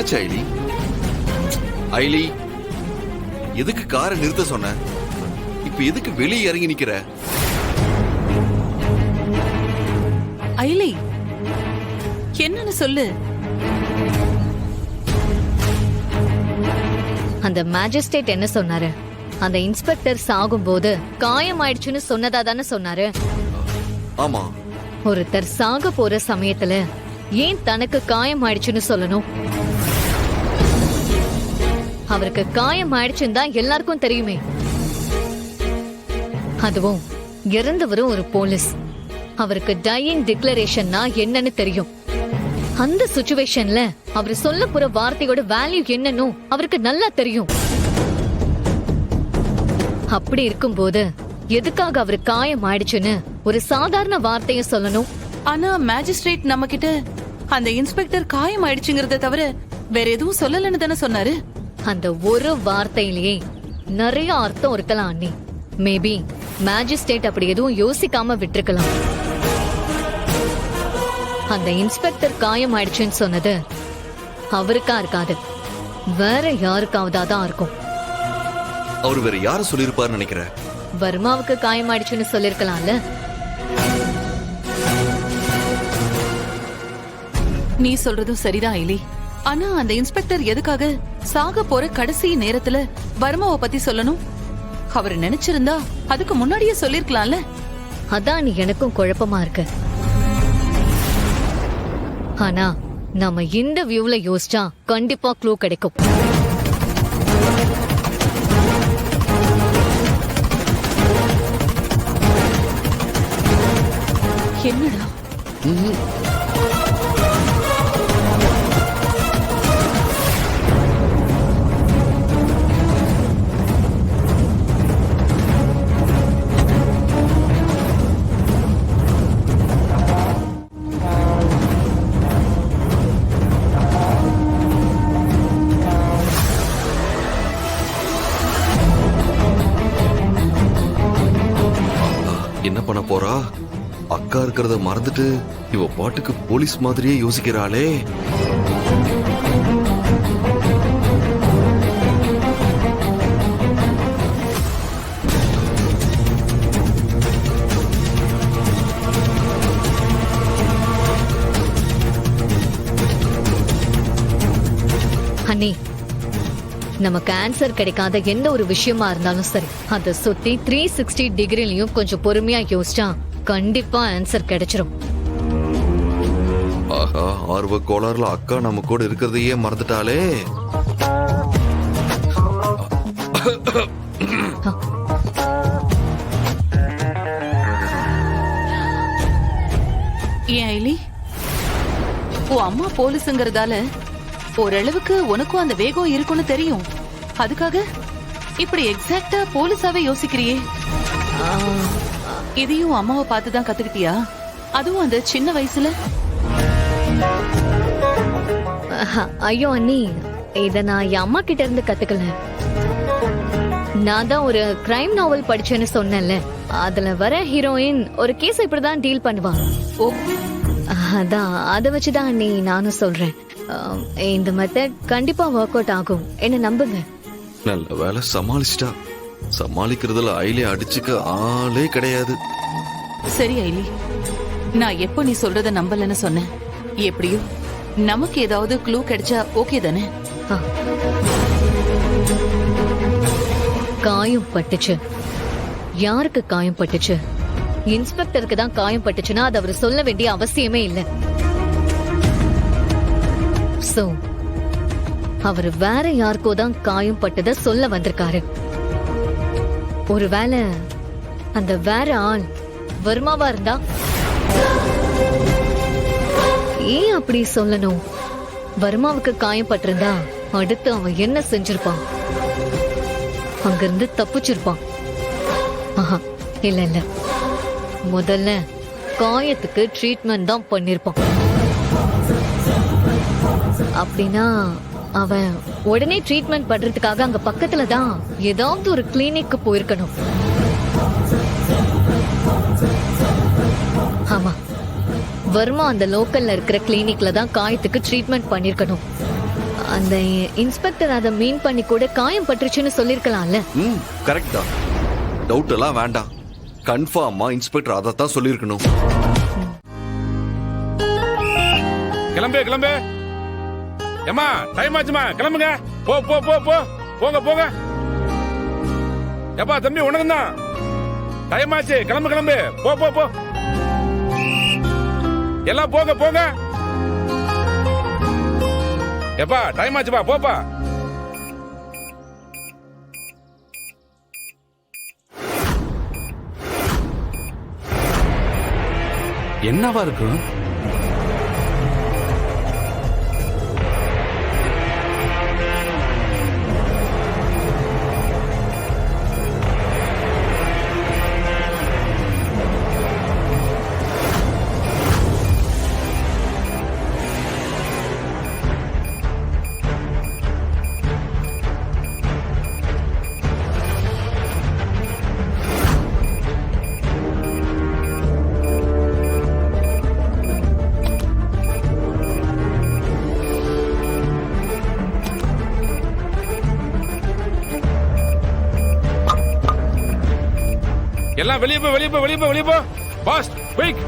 என்னாச்சு ஐலி? ஐலி, எதுக்கு காரை நிறுத்த சொன்ன? இப்ப எதுக்கு வெளியே இறங்கி நிக்கிற? ஐலி, என்னன்னு சொல்லு. அந்த மேஜிஸ்ட்ரேட் என்ன சொன்னாரு? அந்த இன்ஸ்பெக்டர் சாகும்போது காயம் ஆயிடுச்சுன்னு சொன்னதா தானே சொன்னாரு? ஆமா. ஒருத்தர் சாக போற சமயத்துல ஏன் தனக்கு காயம் ஆயிடுச்சுன்னு சொல்லணும்? அவருக்கு காயம் ஆயிடுச்சுன்னு தான் எல்லாருக்கும் தெரியுமே. அதுவும் இறந்தவரும் ஒரு போலீஸ். அவருக்கு டையிங் டிக்ளரேஷன்னா என்னன்னு தெரியும். அந்த சிச்சுவேஷன்ல அவர் சொல்ல போற வார்த்தையோட வேல்யூ என்னன்னு அவருக்கு நல்லா தெரியும். அப்படி இருக்கும்போது எதுக்காக அவர் காயம் ஆயிடுச்சுன்னு ஒரு சாதாரண வார்த்தைய சொல்லணும்? ஆனா மேஜிஸ்ட்ரேட் நம்ம கிட்ட அந்த இன்ஸ்பெக்டர் காயம் ஆயிடுச்சுங்கறத தவிர வேற எதுவும் சொல்லலன்னு தானே சொன்னாரு. அந்த ஒரு வார்த்தையிலேயே நிறைய அர்த்தம் இருக்கலாம் அண்ணி. மேபி மேஜிஸ்ட்ரேட் அப்படி எதுவும் யோசிக்காம விட்டுருக்கலாம். அந்த இன்ஸ்பெக்டர் காயம் ஆயிடுச்சுன்னு சொன்னது அவருக்கா இருக்காது, வேற யாருக்காவதா தான் இருக்கும். அவர் வேற யாரு சொல்லிருப்பாரு நினைக்கிற? வர்மாவுக்கு காயம் ஆயிடுச்சுன்னு சொல்லிருக்கலாம்ல. நீ சொல்றதும் சரிதான் ஐலி. ஆனா அந்த இன்ஸ்பெக்டர் எதுக்காக சாக போற கடைசி நேரத்துல வர்மாவை பத்தி சொல்லணும்? அவர் நினைச்சிருந்தா அதுக்கு முன்னாடியே சொல்லிருக்கலாம்ல. அதான் எனக்கும் குழப்பமா இருக்கு. ஆனா நம்ம இந்த வியூல யோசிச்சா கண்டிப்பா க்ளூ கிடைக்கும். என்னடா? என்ன பண்ண போறா? அக்கா இருக்கிறத மறந்துட்டு இவ பாட்டுக்கு போலீஸ் மாதிரியே யோசிக்கிறாளே. அண்ணி, நமக்கு ஆன்சர் கிடைக்காத எந்த ஒரு விஷயமா இருந்தாலும் சரி, அதை சுத்தி 360 டிகிரிலையும் கொஞ்சம் பொறுமையா யோசிச்சா கண்டிப்பா ஆன்சர் கிடைச்சிரும். ஆஹா, ஆர்வ கோளாறுல அக்கா நம்ம கூட இருக்கிறதையே மறந்துட்டாளே. ஏன் ஐலி, உன் அம்மா போலீஸுங்கறதால ஓரளவுக்கு உனக்கும் அந்த வேகம் இருக்கும்னு தெரியும். அதுக்காக இப்படி எக்ஸாக்ட்டா போலீஸாவே யோசிக்கிறியே. இதையும் அம்மாவை பார்த்துதான் கத்துக்கிட்டியா? அதுவும் அந்த சின்ன வயசுல? ஐயோ அண்ணி, இத நான் என் அம்மா கிட்ட இருந்து கத்துக்கல. நான் தான் ஒரு கிரைம் நாவல் படிச்சேன்னு சொன்னேன்ல, அதுல வர ஹீரோயின் ஒரு கேஸ் இப்படிதான் டீல் பண்ணுவா. அதான் அதை வச்சுதான் அண்ணி நானும் சொல்றேன். இந்த மெத்தட் கண்டிப்பா ஒர்க் அவுட் ஆகும், என்ன நம்புங்க. நல்ல வேலை சமாளிச்சிட்டா. சமாளிக்கிறதுல ஐலே அடிச்சுக்க ஆளே கிடையாது. சரி ஐலி, நான் எப்ப நீ சொல்றத நம்பலன்னு சொன்னேன். எப்படியோ நமக்கு ஏதாவது க்ளூ கிடைச்சா ஓகே தானே? காயம் பட்டுச்சு. யாருக்கு காயம் பட்டுச்சு? இன்ஸ்பெக்டருக்கு தான் காயம் பட்டுச்சுன்னா அது அவர் சொல்ல வேண்டிய அவசியமே இல்லை. சோ அவர் வேற யாருக்கோ தான் காயம் பட்டத சொல்ல வந்திருக்காரு. ஒருவேளை அந்த வேற ஆள் வர்மாவா இருந்தா? ஏன் அப்படி சொல்லணும்? வர்மாவுக்கு காயம் பட்டிருந்தா அடுத்து அவன் என்ன செஞ்சிருப்பான்? அங்கிருந்து தப்பிச்சிருப்பான். ஆஹா, இல்ல இல்ல, முதல்ல காயத்துக்கு ட்ரீட்மெண்ட் தான் பண்ணிருப்பான். அப்படின்னா அவன் உடனே ட்ரீட்மெண்ட் பண்றதுக்காக அங்க பக்கத்துல தான் ஏதாவது ஒரு கிளினிக்கு போயிருக்கணும். ஆமா, வர்மா அந்த லோக்கல்ல இருக்கிற கிளினிக்ல தான் காயத்துக்கு ட்ரீட்மெண்ட் பண்ணிருக்கணும். அந்த இன்ஸ்பெக்டர் அதை மீன் பண்ணி கூட காயம் பட்டுருச்சுன்னு சொல்லிருக்கலாம்ல. கரெக்ட் தான். டவுட் எல்லாம் வேண்டாம். கன்ஃபார்மா இன்ஸ்பெக்டர் அதைத்தான் சொல்லியிருக்கணும். கிளம்பு கிளம்பு. ஏமா டைம் ஆச்சுமா, கிளம்புங்க. போ போ போ போ போங்க போங்க. எப்பா தம்பி உனக்கு தான் டைம் ஆச்சு, கிளம்பு கிளம்பு. போ போ போ எல்லாம் போங்க போங்க. எப்பா டைம் ஆச்சுப்பா, போப்பா. என்னவா இருக்கும்? எல்லாம் வெளியே போ வெளியே போ வெளியே போ வெளியே போ. Fast quick.